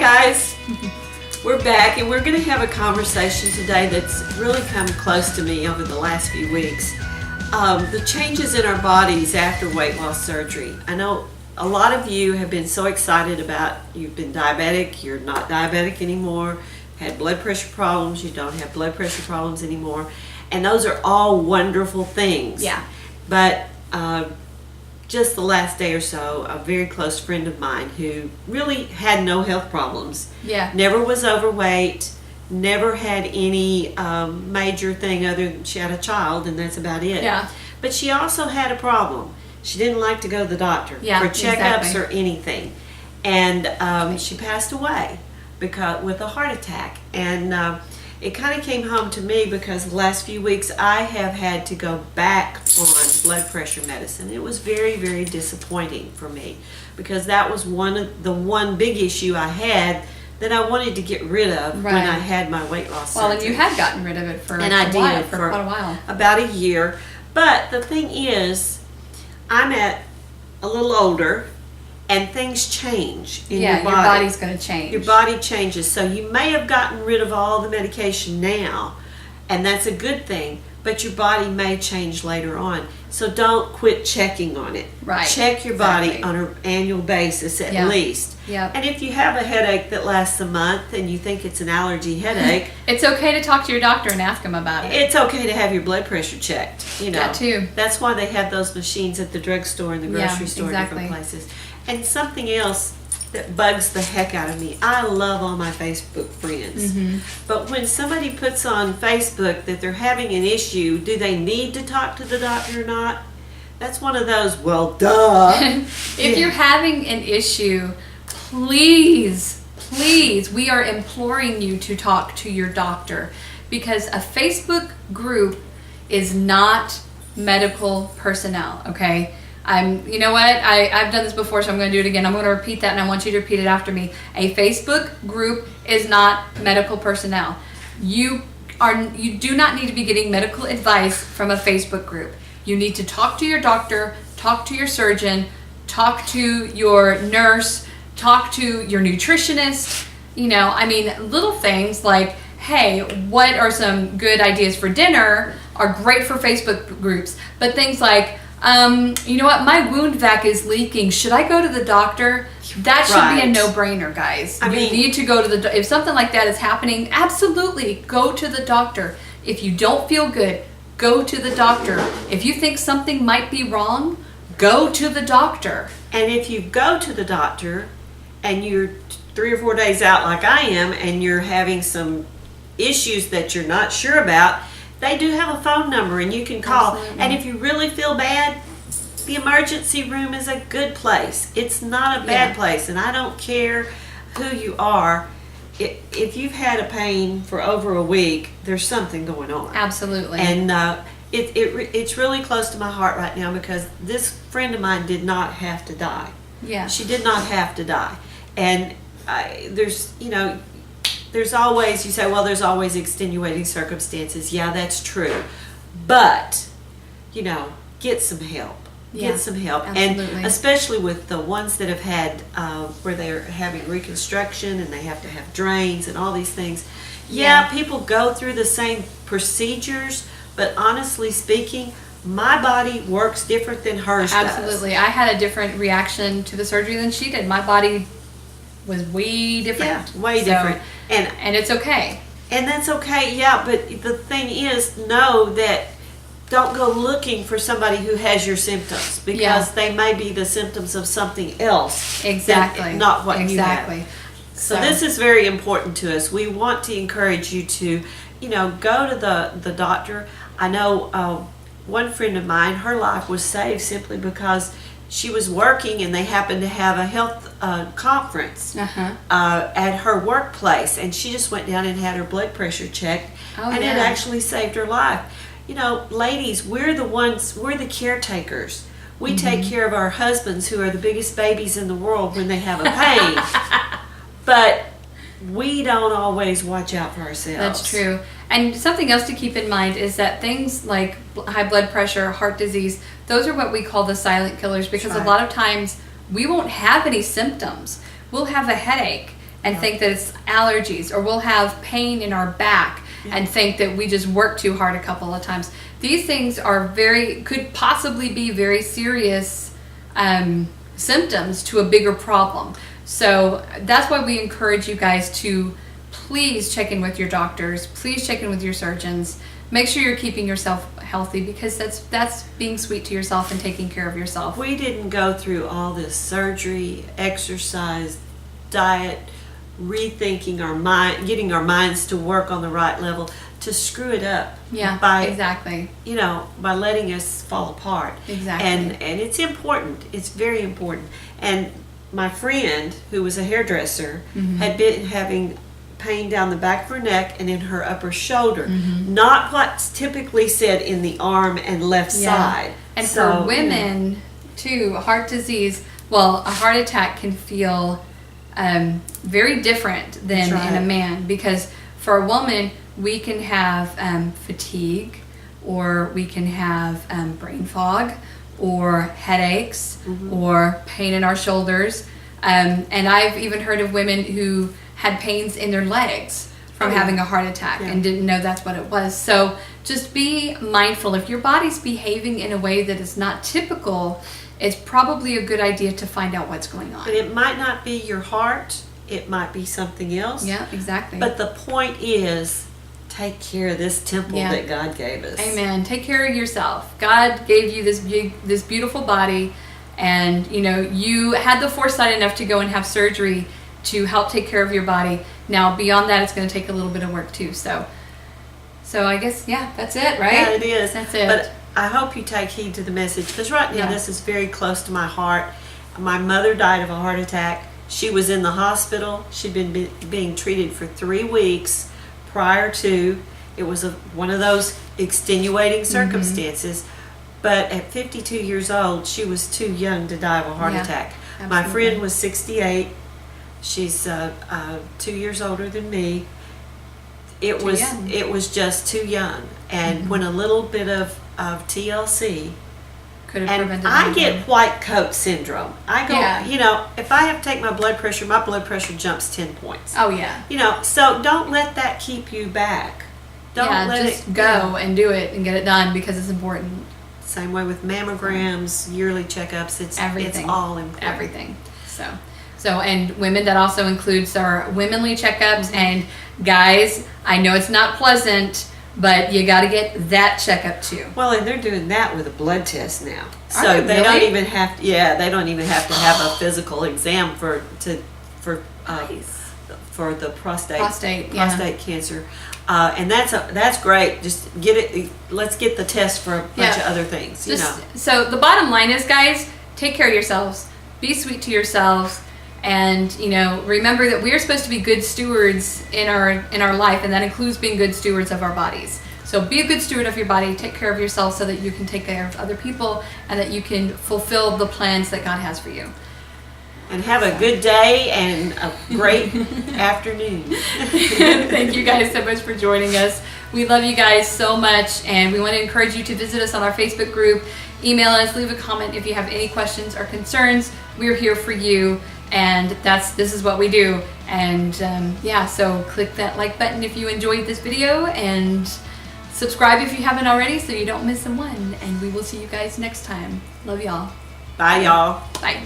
guys, we're back and we're going to have a conversation today that's really come close to me over the last few weeks. The changes in our bodies after weight loss surgery. I know a lot of you have been so excited about, you've been diabetic, you're not diabetic anymore, had blood pressure problems, you don't have blood pressure problems anymore, and those are all wonderful things. Yeah. But just the last day or so, a very close friend of mine who really had no health problems, never was overweight, never had any major thing other than she had a child, and that's about it. Yeah. But she also had a problem. She didn't like to go to the doctor for checkups or anything, and she passed away with a heart attack. And it kind of came home to me because the last few weeks I have had to go back on blood pressure medicine. It was very, very disappointing for me because that was one big issue I had that I wanted to get rid of when I had my weight loss surgery. Well, and you had gotten rid of it for quite a while. About a year. But the thing is, I'm at a little older, and things change in your body. Your body's going to change. Your body changes. So you may have gotten rid of all the medication now, and that's a good thing, but your body may change later on. So don't quit checking on it. Right. Check your body on an annual basis at least. Yeah. And if you have a headache that lasts a month and you think it's an allergy headache, it's okay to talk to your doctor and ask him about it. It's okay to have your blood pressure checked. You know, that too. That's why they have those machines at the drugstore and the grocery store and different places. And something else that bugs the heck out of me, I love all my Facebook friends. Mm-hmm. But when somebody puts on Facebook that they're having an issue, do they need to talk to the doctor or not? That's one of those, well, duh. If you're having an issue, please, we are imploring you to talk to your doctor, because a Facebook group is not medical personnel, okay? You know what? I've done this before, so I'm going to do it again. I'm going to repeat that, and I want you to repeat it after me. A Facebook group is not medical personnel. You do not need to be getting medical advice from a Facebook group. You need to talk to your doctor, talk to your surgeon, talk to your nurse, talk to your nutritionist. You know, I mean, little things like, hey, what are some good ideas for dinner are great for Facebook groups. But things like, you know what, my wound vac is leaking. Should I go to the doctor? That should be a no-brainer, guys. You need to go to the if something like that is happening, absolutely go to the doctor. If you don't feel good, go to the doctor. If you think something might be wrong, go to the doctor. And if you go to the doctor and you're 3 or 4 days out like I am and you're having some issues that you're not sure about, they do have a phone number and you can call. Absolutely. And if you really feel bad, the emergency room is a good place. It's not a bad place. And I don't care who you are. If you've had a pain for over a week, there's something going on. Absolutely. And it's really close to my heart right now because this friend of mine did not have to die. Yeah. She did not have to die. And there's always, you say, well, there's always extenuating circumstances. Yeah, that's true. But, get some help. Get some help. Absolutely. And especially with the ones that have had, where they're having reconstruction and they have to have drains and all these things. Yeah, people go through the same procedures, but honestly speaking, my body works different than hers does. Absolutely. I had a different reaction to the surgery than she did. My body was way different. Yeah, way different. And it's okay. And that's okay, yeah, but the thing is, know that don't go looking for somebody who has your symptoms because they may be the symptoms of something else. Exactly. Not what you have. So this is very important to us. We want to encourage you to, go to the doctor. I know one friend of mine, her life was saved simply because she was working and they happened to have a health conference at her workplace, and she just went down and had her blood pressure checked, it actually saved her life. Ladies, we're the caretakers. We take care of our husbands who are the biggest babies in the world when they have a pain. But we don't always watch out for ourselves. That's true. And something else to keep in mind is that things like high blood pressure, heart disease, those are what we call the silent killers, because a lot of times we won't have any symptoms. We'll have a headache and think that it's allergies, or we'll have pain in our back and think that we just worked too hard a couple of times. These things are could possibly be very serious symptoms to a bigger problem. So that's why we encourage you guys to please check in with your doctors, please check in with your surgeons. Make sure you're keeping yourself healthy, because that's being sweet to yourself and taking care of yourself. We didn't go through all this surgery, exercise, diet, rethinking our mind, getting our minds to work on the right level, to screw it up. Yeah, by, exactly. By letting us fall apart. Exactly. And it's important. It's very important. And my friend, who was a hairdresser, had been having pain down the back of her neck and in her upper shoulder. Not what's typically said in the arm and left side. And for women, too, heart disease, well, a heart attack can feel very different than in a man, because for a woman, we can have fatigue, or we can have brain fog, or headaches, or pain in our shoulders. And I've even heard of women who had pains in their legs from having a heart attack and didn't know that's what it was. So just be mindful. If your body's behaving in a way that is not typical, it's probably a good idea to find out what's going on. But it might not be your heart. It might be something else. Yeah, exactly. But the point is, take care of this temple that God gave us. Amen. Take care of yourself. God gave you this beautiful body, and you had the foresight enough to go and have surgery to help take care of your body. Now, beyond that, it's going to take a little bit of work too. So I guess, that's it, right? Yeah, it is. That's it. But I hope you take heed to the message, because right now this is very close to my heart. My mother died of a heart attack. She was in the hospital. She'd been being treated for 3 weeks prior to. It was one of those extenuating circumstances. But at 52 years old, she was too young to die of a heart attack. Absolutely. My friend was 68. She's 2 years older than me. It was just too young. And when a little bit of TLC, could have and prevented I anything. get white coat syndrome. I go, if I have to take my blood pressure jumps 10 points. Oh yeah. So don't let that keep you back. Don't let just it go and do it and get it done, because it's important. Same way with mammograms, yearly checkups. It's everything. It's all important. Everything. So and women, that also includes our womenly checkups. And guys, I know it's not pleasant, but you got to get that checkup too. Well, and they're doing that with a blood test now, Are so they don't really? even have to. Yeah, they don't even have to have a physical exam for the prostate cancer, and that's great. Just get it. Let's get the test for a bunch of other things. So the bottom line is, guys, take care of yourselves. Be sweet to yourselves. And remember that we are supposed to be good stewards in our life, and that includes being good stewards of our bodies. So be a good steward of your body, take care of yourself so that you can take care of other people, and that you can fulfill the plans that God has for you. And have a good day and a great afternoon. Thank you guys so much for joining us. We love you guys so much, and we want to encourage you to visit us on our Facebook group. Email us, leave a comment if you have any questions or concerns. We're here for you. And this is what we do. And so click that like button if you enjoyed this video, and subscribe if you haven't already, so you don't miss one. And we will see you guys next time. Love y'all. Bye, y'all. Bye.